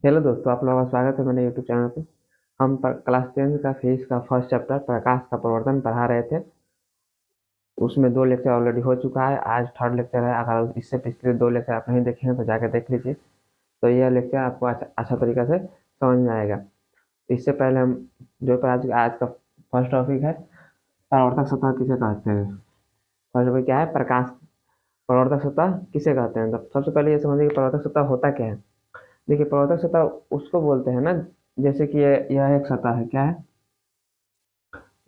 Hello दोस्तों, आप लोगों का स्वागत है मेरे यूट्यूब चैनल पे। हम क्लास 10 का फिजिक्स का फर्स्ट चैप्टर प्रकाश का प्रवर्तन पढ़ा रहे थे। उसमें 2 लेक्चर ऑलरेडी हो चुका है, आज थर्ड लेक्चर है। अगर इससे पिछले 2 लेक्चर आप नहीं देखे हैं तो जाकर देख लीजिए, तो यह लेक्चर आपको अच्छा तरीका से समझ में आएगा। इससे पहले हम जो आज आज का फर्स्ट टॉपिक है, परावर्तक सतह किसे कहते हैं। फर्स्ट टॉपिक क्या है? प्रकाश। परावर्तक सतह किसे कहते हैं? तो सबसे पहले ये समझिए कि परावर्तक सतह होता क्या है। देखिए, परावर्तक सतह उसको बोलते हैं ना, जैसे कि यह एक सतह है। क्या है?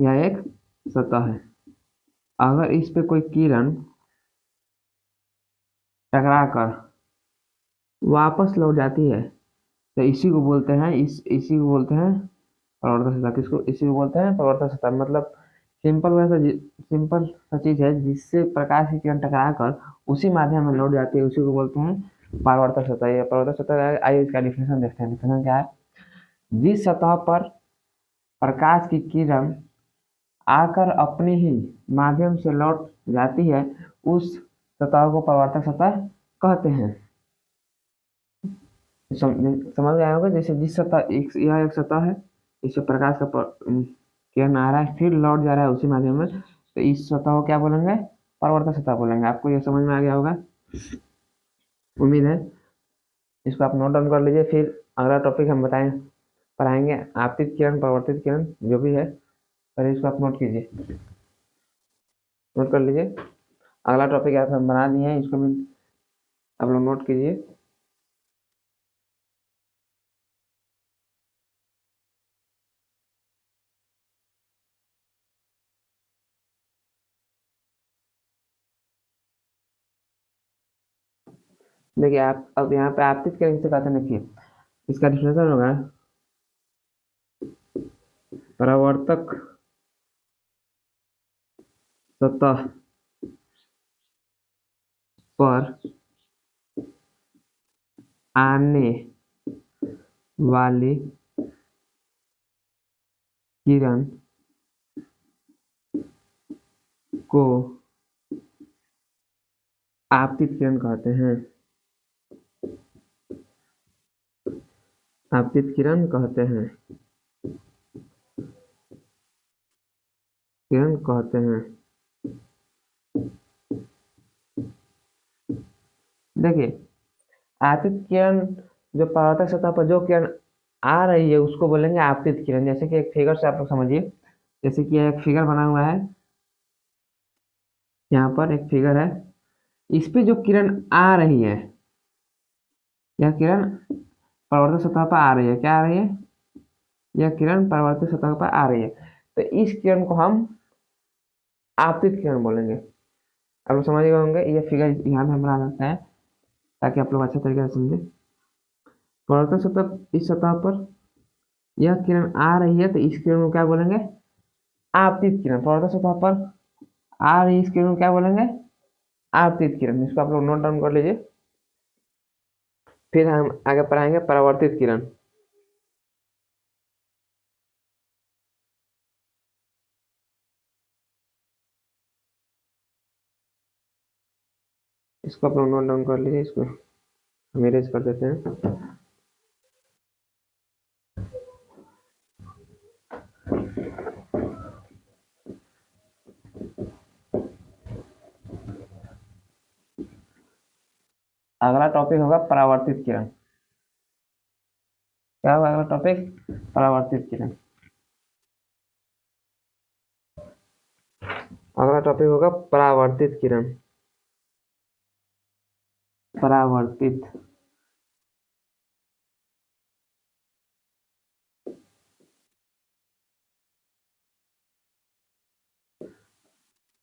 यह एक सतह है। अगर इस पे कोई किरण टकरा कर वापस लौट जाती है तो इसी को बोलते हैं, इसी को बोलते हैं परावर्तक सतह। किसको? इसी को बोलते हैं परावर्तक सतह। मतलब सिंपल सा चीज है, जिससे प्रकाश की किरण टकरा कर उसी माध्यम में लौट जाती है, उसी को बोलते हैं परावर्तक सतह। ये परावर्तक सतह है। आइए इसका डिफिनेशन देखते हैं। डिफिनेशन क्या है? जिस सतह पर प्रकाश की किरण आकर अपने ही माध्यम से लौट जाती है, उस सतह को परावर्तक सतह कहते हैं। समझ में आया होगा। जैसे जिस सतह यह एक सतह है, इससे प्रकाश का किरण आ रहा है, फिर लौट जा रहा है उसी माध्यम में, तो इस सतह को क्या बोलेंगे? परावर्तक सतह बोलेंगे। आपको यह समझ में आ गया होगा, उम्मीद है। इसको आप नोट डाउन कर लीजिए। फिर अगला टॉपिक हम पढ़ाएंगे आपतित किरण, परावर्तित किरण, जो भी है। पहले इसको आप नोट कीजिए, नोट कर लीजिए। अगला टॉपिक आप हम बना दिए हैं, इसको भी आप लोग नोट कीजिए। देखिए, आप अब यहाँ पे आपतित किरण किसे कहते हैं, देखिए इसका डिफिनेशन होगा परावर्तक सतह पर आने वाली किरण को आपतित किरण कहते हैं। आपतित किरण कहते हैं, किरण कहते हैं। देखिए, आपतित किरण, जो परावर्तक सतह पर जो किरण आ रही है उसको बोलेंगे आपतित किरण। जैसे कि एक फिगर से आप लोग समझिए। जैसे कि एक फिगर बना हुआ है, यहाँ पर एक फिगर है, इस पे जो किरण आ रही है, यह किरण परावर्तक सतह पर आ रही है। क्या आ रही है? यह किरण परावर्तक सतह पर आ रही है, तो इस किरण को हम आपतित किरण बोलेंगे। आप लोग समझ गए होंगे। ये फिगर यहाँ पे हम बना सकते हैं ताकि आप लोग अच्छा तरीके से समझे। परावर्तक सतह, इस सतह पर यह किरण आ रही है तो इस किरण को क्या बोलेंगे? आपतित किरण। परावर्तक सतह पर आ रही इस किरण को क्या बोलेंगे? आपतित किरण। इसको आप लोग नोट डाउन कर लीजिए। फिर हम आगे पढ़ाएंगे परावर्तित किरण। इसको आप लोग नोट डाउन कर लीजिए। इसको हम इरेज कर देते हैं। अगला टॉपिक होगा परावर्तित किरण। क्या होगा अगला टॉपिक? परावर्तित किरण। अगला टॉपिक होगा परावर्तित किरण। परावर्तित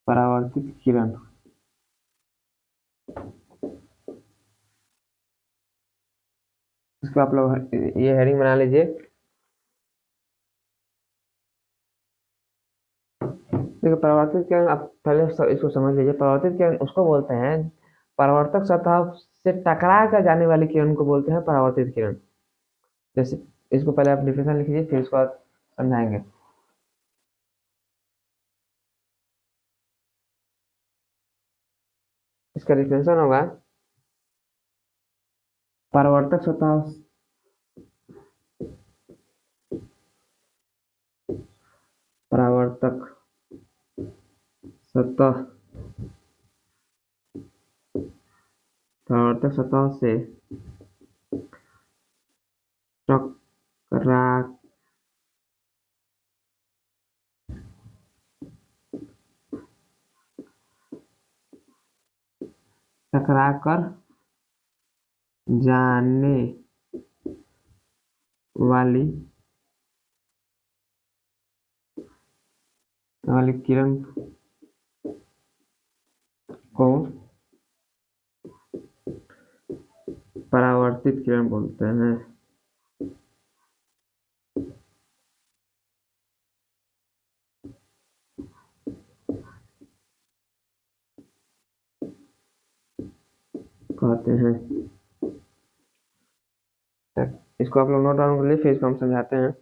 परावर्तित किरण। इसको आप लोग ये हेडिंग बना लीजिए। देखिए, परावर्तित किरण आप पहले इसको समझ लीजिए। परावर्तित किरण उसको बोलते हैं, परावर्तक सतह से टकरा कर जाने वाली किरण को बोलते हैं परावर्तित किरण। जैसे इसको पहले आप डिफिनेशन लिखिए, फिर उसको बाद समझाएंगे। इसका डिफिनेशन होगा परावर्तक सतह परावर्तक सतह परावर्तक सतह से टकरा टकराकर जाने वाली किरण को परावर्तित किरण बोलते हैं। कहते हैं इसको आप लोग नोट डाउन कर लीजिए, फिर इसको हम समझाते हैं।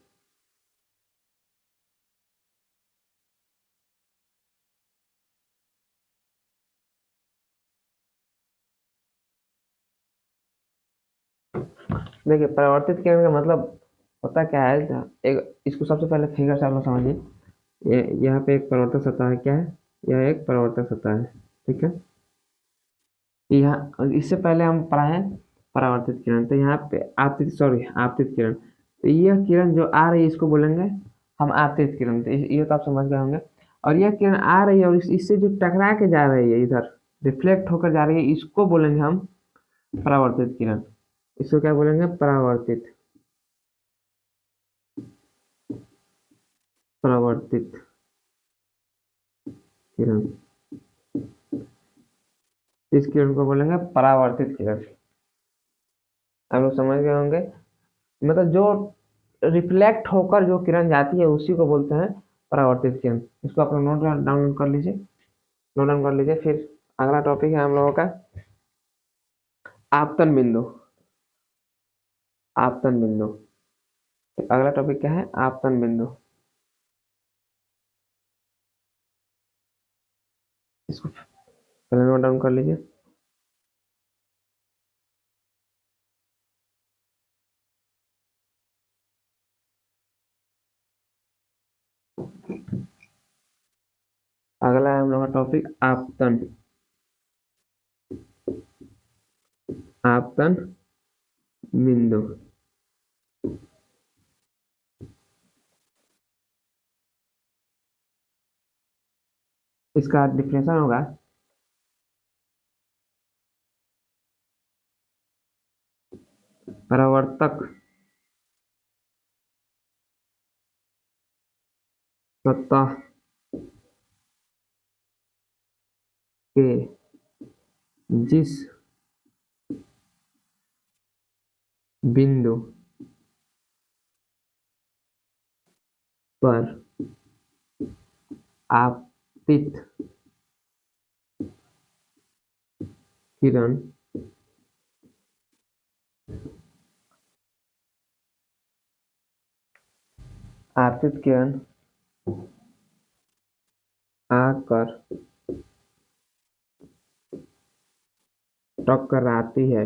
देखिए परावर्तित किरण का मतलब होता क्या है, एक इसको सबसे पहले फिगर से आप लोग समझिए। यहाँ पे एक परावर्तक सतह है, क्या है, यह एक परावर्तक सतह है, ठीक है। यहाँ इससे पहले हम पढ़ाए हैं परावर्तित किरण, तो यहाँ पे आपतित किरण, तो यह किरण जो आ रही है इसको बोलेंगे हम आपतित किरण, तो ये तो आप समझ गए होंगे। और यह किरण आ रही है और इससे जो टकरा के जा रही है, इधर रिफ्लेक्ट होकर जा रही है, इसको बोलेंगे हम परावर्तित किरण। इसको क्या बोलेंगे, परावर्तित परावर्तित किरण। इस किरण को बोलेंगे परावर्तित किरण। आप लोग समझ गए होंगे, मतलब जो रिफ्लेक्ट होकर जो किरण जाती है उसी को बोलते हैं परावर्तित किरण। इसको आप लोग नोट डाउनलोड कर लीजिए, नोट डाउन कर लीजिए। फिर अगला टॉपिक है हम लोगों का आपतन बिंदु। आपतन बिंदु, अगला टॉपिक क्या है, आपतन बिंदु। इसको पहले नोट डाउन कर लीजिए। अगला है हम लोग का टॉपिक आपतन। आपतन बिंदु, इसका डिफिनेशन होगा परावर्तक सतह के जिस बिंदु पर आपतित किरण आपतित किरण आकर टकराती है,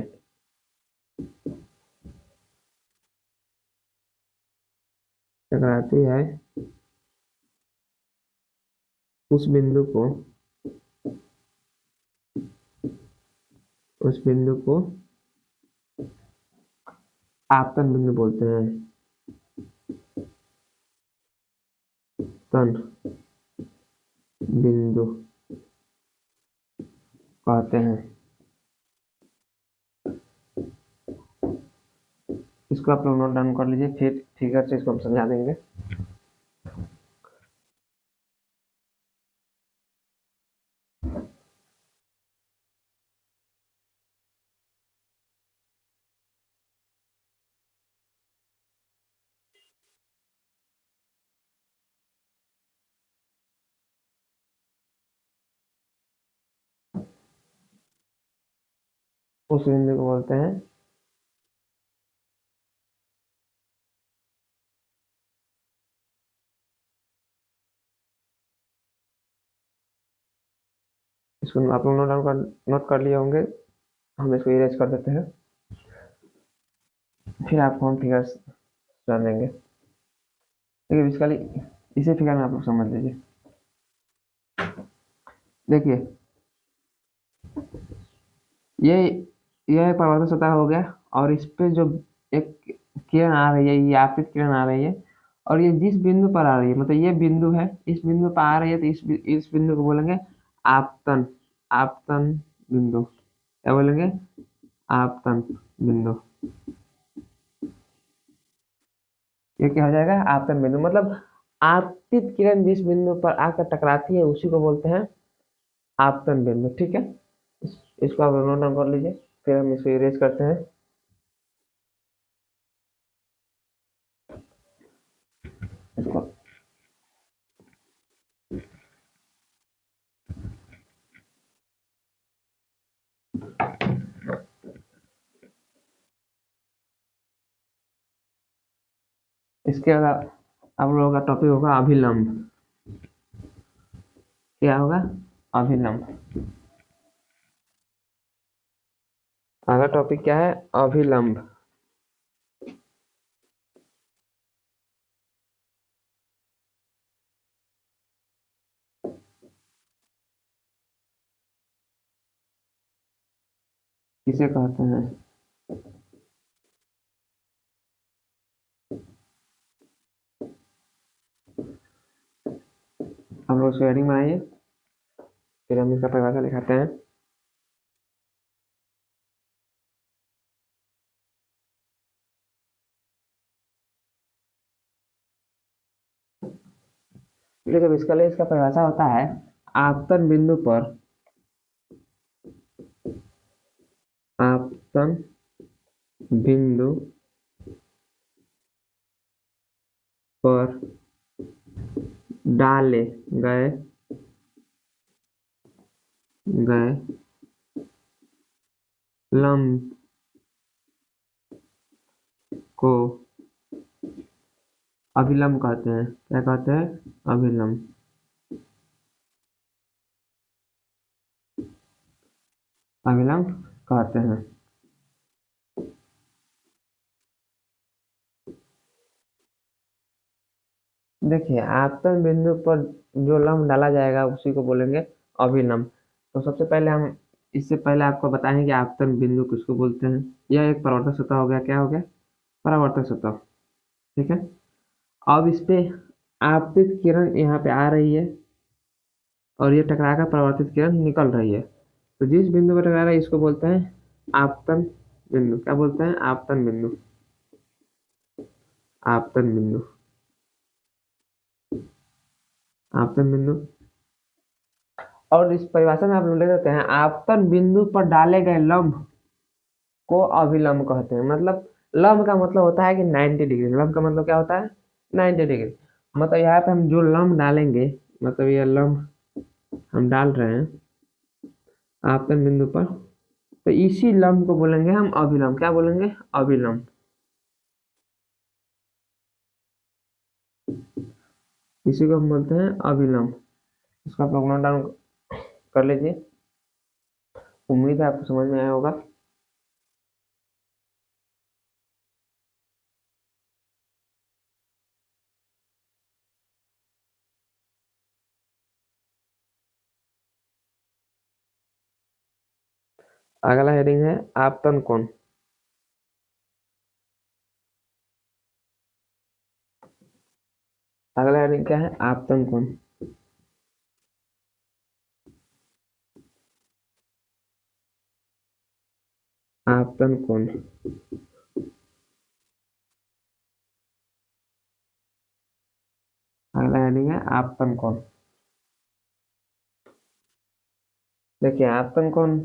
टकराती है, उस बिंदु को आपतन बिंदु बोलते हैं। तन बिंदु कहते हैं। इसको आप लोग नोट डाउन कर लीजिए, फिर फिगर से इसको हम समझा देंगे। उस बिंदु को बोलते हैं इसको आप लोग नोट कर लिए होंगे, हम इसको इरेज कर देते हैं, फिर आपको हम फिगर्स जानेंगे। देखिए बेसिकली इसे फिगर में आप लोग समझ लीजिए। देखिए ये एक परावर्तक सतह हो गया, और इस पे जो एक किरण आ रही है, ये आपतित किरण आ रही है, और ये जिस बिंदु पर आ रही है, मतलब ये बिंदु है, इस बिंदु पर आ रही है, तो इस बिंदु को बोलेंगे आपतन, आपतन बिंदु। क्या बोलेंगे? आपतन बिंदु। ये क्या हो जाएगा? आपतन बिंदु। मतलब आपतित किरण जिस बिंदु पर आकर टकराती है उसी को बोलते हैं आपतन बिंदु। ठीक है, इसको आप नोट डाउन कर लीजिए, फिर हम इसको इरेज करते हैं। इसको इसके बाद आप लोगों का टॉपिक होगा अभिलंब। क्या होगा? अभिलंब। अगला टॉपिक क्या है? अभिलंब। किसे कहते हैं? हम लोग शेयरिंग में आइए, फिर हम इसका परिभाषा लिखाते हैं। देखो इसका लिए इसका परिभाषा होता है आपतन बिंदु पर, आपतन बिंदु पर डाले गए गए लंब को अभिलंब कहते हैं। क्या कहते हैं? अभिलंब। अभिलंब कहते हैं। देखिए आपतन बिंदु पर जो लंब डाला जाएगा उसी को बोलेंगे अभिलंब। तो सबसे पहले हम इससे पहले आपको बताएंगे कि आपतन बिंदु किसको बोलते हैं। यह एक परावर्तक सतह हो गया। क्या हो गया? परावर्तक सतह। ठीक है, अब इस पे आपतित किरण यहाँ पे आ रही है, और ये टकरा कर परावर्तित किरण निकल रही है। तो जिस बिंदु पर टकरा रहा है इसको बोलते हैं आपतन बिंदु। क्या बोलते हैं? आपतन बिंदु। आपतन बिंदु। आपतन बिंदु। और इस परिभाषा में आप लोग ले लेते हैं आपतन बिंदु पर डाले गए लंब को अभिलंब कहते हैं। मतलब लंब का मतलब होता है कि 90 डिग्री। लंब का मतलब क्या होता है? 90 डिग्री। मतलब यहाँ पे हम जो लंब डालेंगे, मतलब ये लंब हम डाल रहे हैं आपतन बिंदु पर, तो इसी लंब को बोलेंगे हम अभिलंब। क्या बोलेंगे? अभिलंब। इसी को हम बोलते हैं अभिलंब। इसको आप लोग नोट डाउन कर लीजिए। उम्मीद है आपको समझ में आया होगा। अगला हेडिंग है आपतन कोण। अगला हेडिंग क्या है? आपतन कोण। आपतन कोण। अगला हेडिंग है आपतन कोण। देखिए आपतन कोण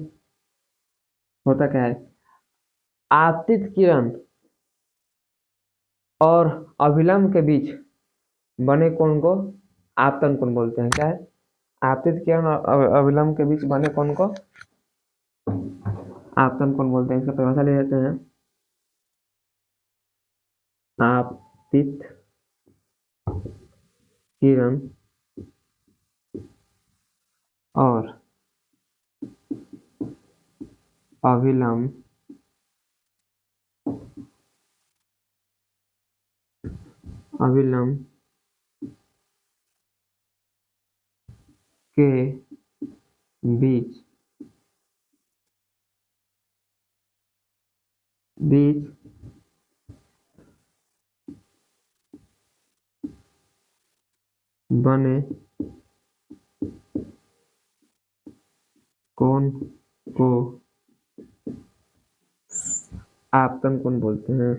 होता क्या है? आपतित किरण और अभिलंब के बीच बने कोण को आपतन कोण बोलते हैं। क्या है? आपतित किरण और अभिलंब के बीच बने कोण को आपतन कोण बोलते हैं। इसका परिभाषा ले लेते हैं। आपतित किरण और अभिलंब अभिलंब के बीच बीच बने कोण को आपतन कोण बोलते हैं।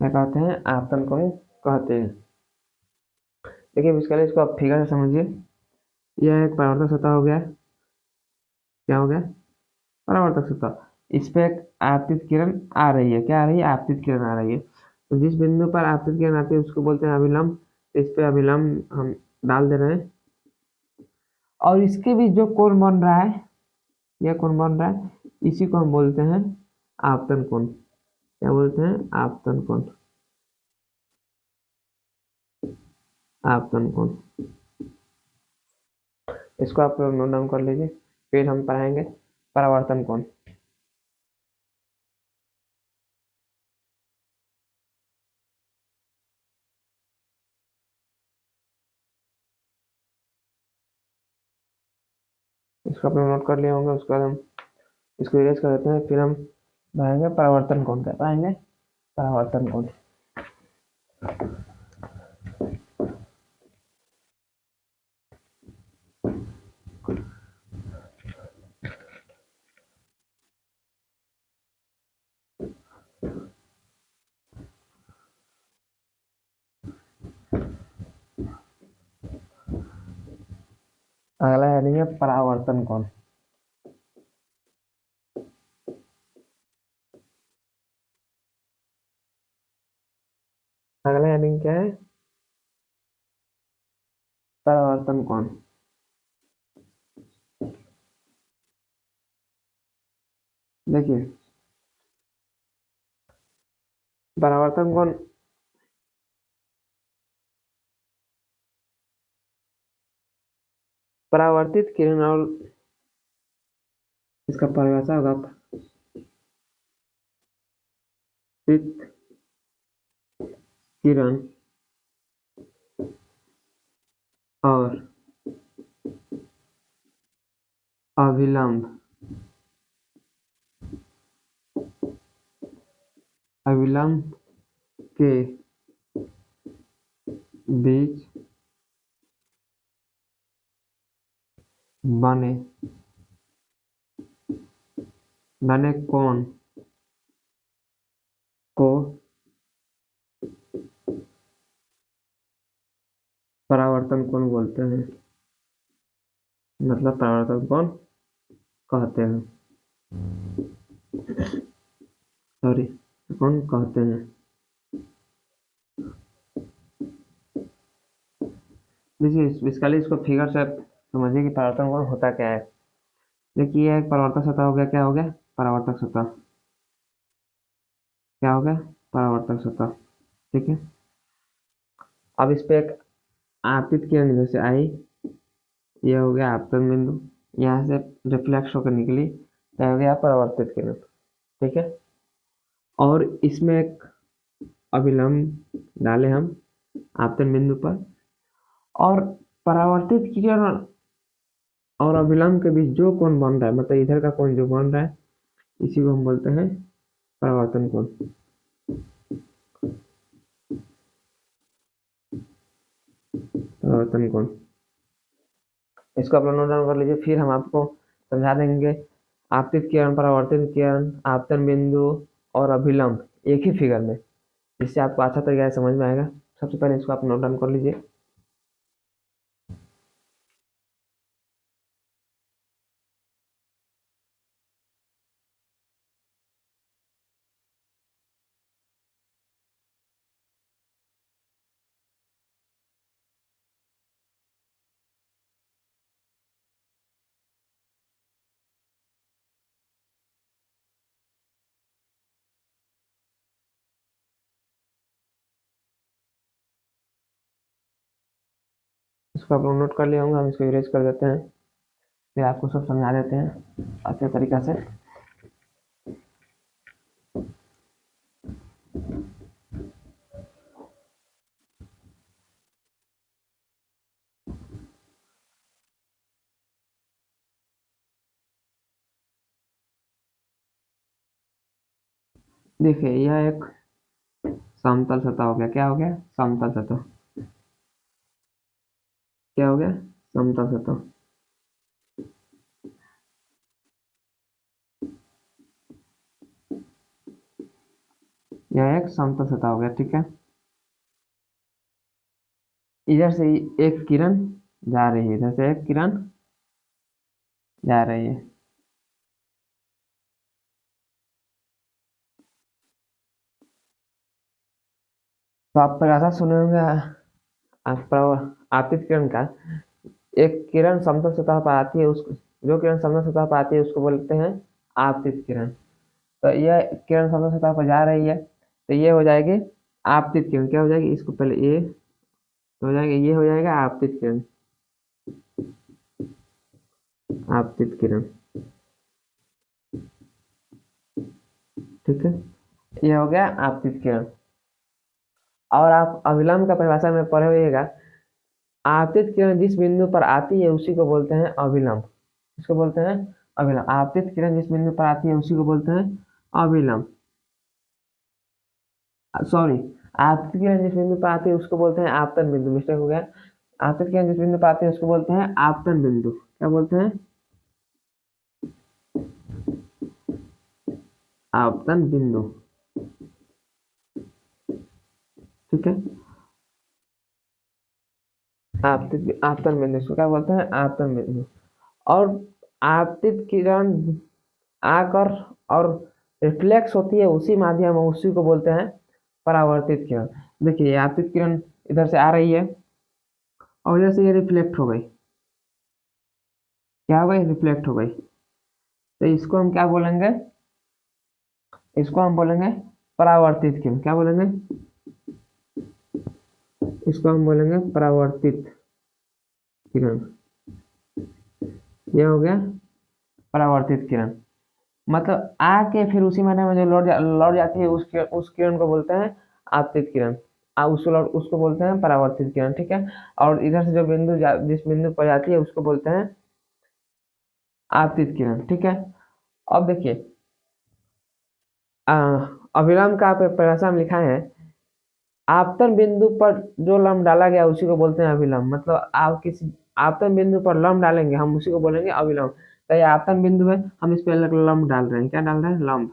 क्या कहते हैं? आपतन कोण कहते हैं। देखिए इसके लिए इसको आप फिगर से समझिए। यह एक परावर्तक सतह हो गया। क्या हो गया? परावर्तक सतह। इस पे एक आपतित किरण आ रही है। क्या आ रही है? आपतित किरण आ रही है। तो जिस बिंदु पर आपतित किरण आती है उसको बोलते हैं अभिलंब। तो इस पे अभिलंब हम डाल दे रहे हैं और इसके बीच जो कोण बन रहा है, यह कोण बन रहा है, इसी को हम बोलते हैं आपतन कोण। क्या बोलते हैं? आपतन कोण। आपतन कोण। इसको आप लोग नोट डाउन कर लीजिए। फिर हम पढ़ाएंगे परावर्तन कोण। इसको आप लोग नोट कर लिए होंगे। उसके बाद हम इसको इरेज कर देते हैं। फिर हम पढ़ाएंगे परावर्तन कोण। क्या पढ़ाएंगे? परावर्तन कोण। अगला हेडिंग है परावर्तन कोण। अगला हेडिंग क्या है? परावर्तन कोण। देखिए परावर्तन कोण परावर्तित किरण और इसका परिभाषा होगा परावर्तित किरण और अभिलंब अभिलंब के बीच बने बने कोण को परावर्तन कोण बोलते हैं। मतलब परावर्तन कोण कहते हैं। सॉरी, कौन कहते हैं। देखिए इसका लिए इसको फिगर से समझिए कि परावर्तन कोण होता क्या है। देखिए यह एक परावर्तक सतह हो गया। क्या हो गया? परावर्तक सतह। क्या हो गया? परावर्तक सतह। ठीक है। अब इस पे एक आपतित किरण इधर से आई, यह हो गया आपतन बिंदु, यहाँ से रिफ्लेक्स होकर निकली, यह हो गया परावर्तित किरण। ठीक है। और इसमें एक अभिलंब डाले हम आपतन बिंदु पर, और परावर्तित किरण और अभिलंब के बीच जो कोण बन रहा है, मतलब इधर का कोण जो बन रहा है, इसी को हम बोलते हैं परावर्तन कोण। परावर्तन कोण। इसको आप लोग नोट डाउन कर लीजिए। फिर हम आपको समझा देंगे आपतित किरण, परावर्तित किरण, आपतन बिंदु और अभिलंब एक ही फिगर में, जिससे आपको अच्छा तरीके से समझ में आएगा। सबसे पहले इसको आप नोट डाउन कर लीजिए। इसको आप लोग नोट कर लिए होंगे। हम इसको इरेज कर देते हैं, फिर आपको सब समझा देते हैं अच्छे तरीका से। देखिए यह एक समतल सतह हो गया। क्या हो गया? समतल सतह। क्या हो गया? समतल सतह। यह एक समतल सतह हो गया। ठीक है, इधर से एक किरण जा रही है, इधर से एक किरण जा रही है। तो आप परिभाषा सुने होंगे आपतित किरण का। एक किरण समतल सतह पर आती है, उसको जो किरण समतल सतह पर आती है उसको बोलते हैं आपतित किरण। तो यह किरण समतल सतह पर जा रही है, तो ये हो जाएगी आपतित किरण। क्या हो जाएगी? इसको पहले ए हो जाएगा, ये हो जाएगा आपतित किरण। आपतित किरण। ठीक है, ये हो गया आपतित किरण। और आप अभिलंब का परिभाषा में पढ़े होइएगा। आपतित किरण जिस बिंदु पर आती है उसी को बोलते हैं अभिलंब। इसको बोलते हैं अभिलंब। आपतित किरण जिस बिंदु पर आती है उसी को बोलते हैं अभिलंब। सॉरी, आपतित किरण जिस बिंदु पर आती है उसको बोलते हैं आपतन बिंदु। मिस्टेक हो गया। आपतित किरण जिस बिंदु पर आती है उसको बोलते हैं आपतन बिंदु। क्या बोलते हैं? आपतन बिंदु। ठीक है, आपतन बिंदु, इसको क्या बोलते हैं? आपतन बिंदु। और आपतित किरण आकर और रिफ्लेक्स होती है उसी माध्यम में, उसी को बोलते हैं परावर्तित किरण। देखिए आपतित किरण इधर से आ रही है और इधर से ये रिफ्लेक्ट हो गई। क्या हो गई? रिफ्लेक्ट हो गई। तो इसको हम क्या बोलेंगे? इसको हम बोलेंगे परावर्तित किरण। क्या बोलेंगे? इसको हम बोलेंगे परावर्तित किरण। ये हो गया परावर्तित किरण। मतलब आके फिर उसी माध्यम में जो लौट जाती है उस किरण को बोलते हैं आपतित किरण। उसको बोलते हैं परावर्तित किरण। ठीक है, और इधर से जो जिस बिंदु पर जाती है उसको बोलते हैं आपतित किरण। ठीक है, अब देखिए अभिलंब का परिभाषा में लिखा है आपतन बिंदु पर जो लंब डाला गया उसी को बोलते हैं अभिलंब। मतलब आप किसी आपतन बिंदु पर लंब डालेंगे, हम उसी को बोलेंगे अभिलंब। तो ये आपतन बिंदु है, हम इस पर लंब डाल रहे हैं। क्या डाल रहे हैं? लंब।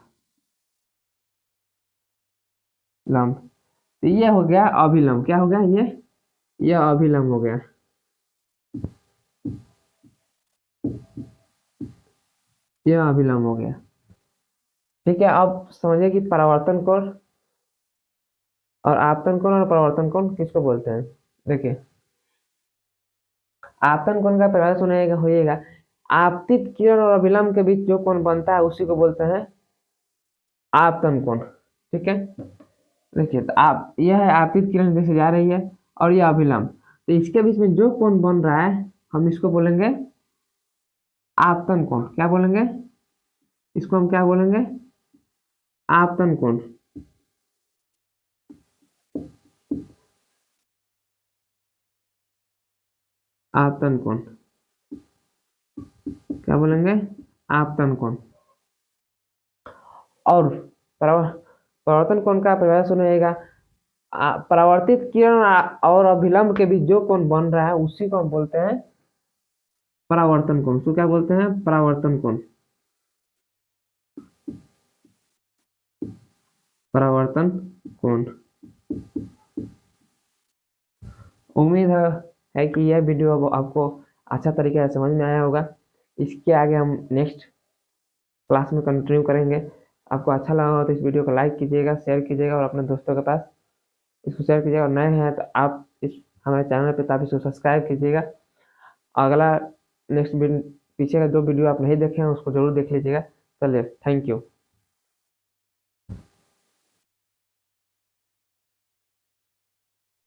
लंब। तो ये हो गया अभिलंब। क्या हो गया? ये अभिलंब हो गया। ये अभिलंब हो गया। ठीक है, अब समझिए कि परावर्तन कोण और आपतन कोण और परावर्तन कोण किसको बोलते हैं। देखिए आपतन कोण का परिभाषा सुनाएगा होइएगा। आपतित किरण और अभिलंब के बीच जो कोण बनता है उसी को बोलते हैं आपतन कोण। ठीक है, देखिए तो आप यह है आपतित किरण जैसे जा रही है और यह अभिलंब, तो इसके बीच में जो कोण बन रहा है हम इसको बोलेंगे आपतन कोण। क्या बोलेंगे? इसको हम क्या बोलेंगे? आपतन कोण। आपतन कोण। क्या बोलेंगे? आपतन कोण। और परावर्तन कोण का परिभाषा सुनिएगा। परावर्तित किरण और अभिलंब के बीच जो कोण बन रहा है उसी को हम बोलते हैं परावर्तन कोण। उसको क्या बोलते हैं? परावर्तन कोण। परावर्तन कोण। उम्मीद है कि यह वीडियो अब आपको अच्छा तरीके से समझ में आया होगा। इसके आगे हम नेक्स्ट क्लास में कंटिन्यू करेंगे। आपको अच्छा लगा हो तो इस वीडियो को लाइक कीजिएगा, शेयर कीजिएगा और अपने दोस्तों के पास इसको शेयर कीजिएगा। और नए हैं तो आप इस हमारे चैनल पे आप इसको सब्सक्राइब कीजिएगा। अगला नेक्स्ट पीछे का जो वीडियो आप नहीं देखे हैं उसको जरूर देख लीजिएगा। चलिए, थैंक यू।